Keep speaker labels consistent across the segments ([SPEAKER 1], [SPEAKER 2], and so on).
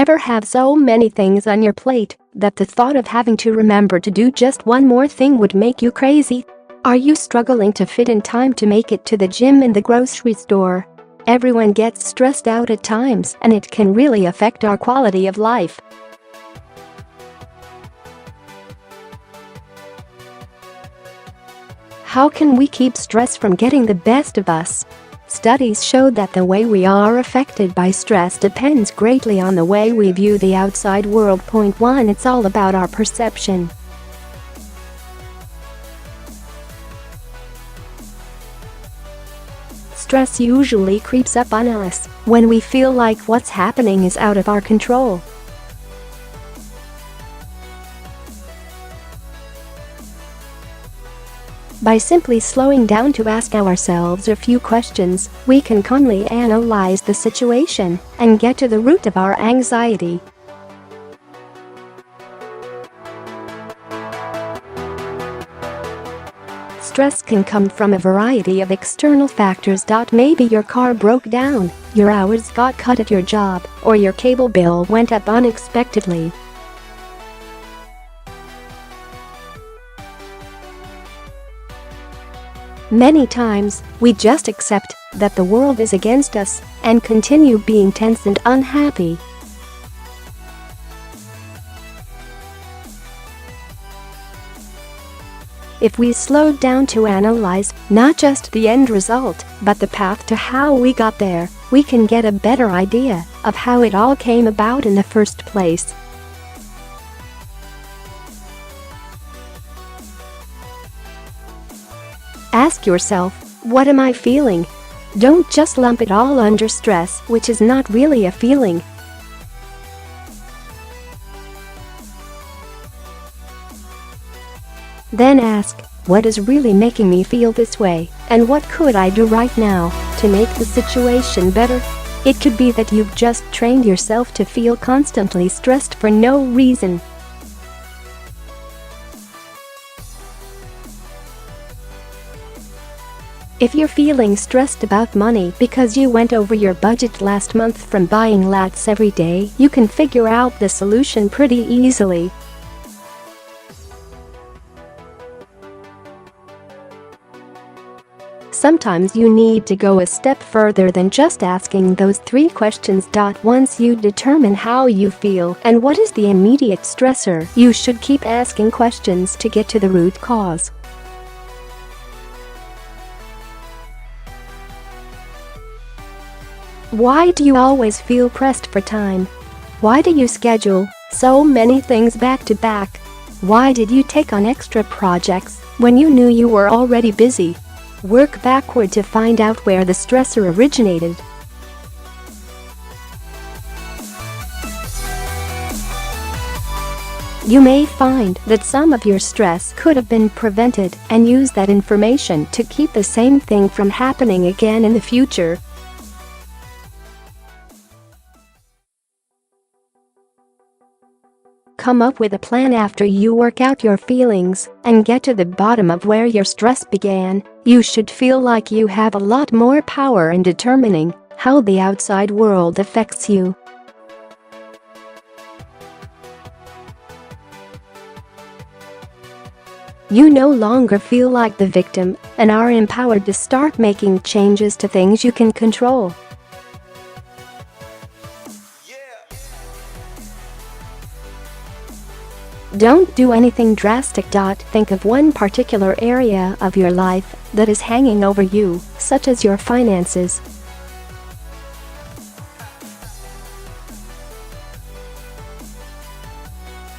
[SPEAKER 1] Ever have so many things on your plate that the thought of having to remember to do just one more thing would make you crazy? Are you struggling to fit in time to make it to the gym and the grocery store? Everyone gets stressed out at times, and it can really affect our quality of life. How can we keep stress from getting the best of us? Studies show that the way we are affected by stress depends greatly on the way we view the outside world. Point 1. It's all about our perception. Stress usually creeps up on us when we feel like what's happening is out of our control. By simply slowing down to ask ourselves a few questions, we can calmly analyze the situation and get to the root of our anxiety. Stress can come from a variety of external factors. Maybe your car broke down, your hours got cut at your job, or your cable bill went up unexpectedly. Many times, we just accept that the world is against us and continue being tense and unhappy. If we slowed down to analyze not just the end result, but the path to how we got there, we can get a better idea of how it all came about in the first place. Ask yourself, what am I feeling? Don't just lump it all under stress, which is not really a feeling. Then ask, what is really making me feel this way, and what could I do right now to make the situation better? It could be that you've just trained yourself to feel constantly stressed for no reason. If you're feeling stressed about money because you went over your budget last month from buying lattes every day, you can figure out the solution pretty easily. Sometimes you need to go a step further than just asking those 3 questions. Once you determine how you feel and what is the immediate stressor, you should keep asking questions to get to the root cause. Why do you always feel pressed for time? Why do you schedule so many things back to back? Why did you take on extra projects when you knew you were already busy? Work backward to find out where the stressor originated. You may find that some of your stress could have been prevented, and use that information to keep the same thing from happening again in the future. Come up with a plan after you work out your feelings and get to the bottom of where your stress began. You should feel like you have a lot more power in determining how the outside world affects you. You no longer feel like the victim and are empowered to start making changes to things you can control. Don't do anything drastic. Think of one particular area of your life that is hanging over you, such as your finances.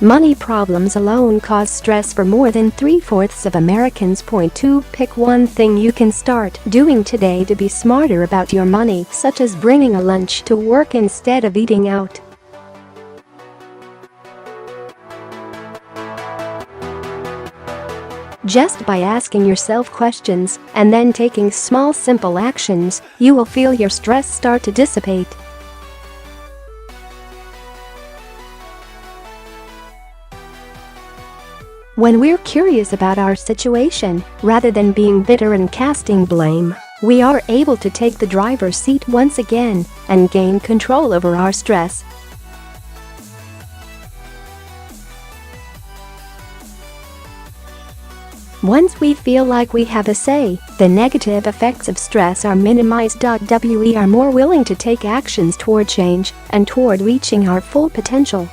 [SPEAKER 1] Money problems alone cause stress for more than 3/4 of Americans. Point 2. Pick one thing you can start doing today to be smarter about your money, such as bringing a lunch to work instead of eating out. Just by asking yourself questions and then taking small, simple actions, you will feel your stress start to dissipate. When we're curious about our situation, rather than being bitter and casting blame, we are able to take the driver's seat once again and gain control over our stress. Once we feel like we have a say, the negative effects of stress are minimized. We are more willing to take actions toward change and toward reaching our full potential.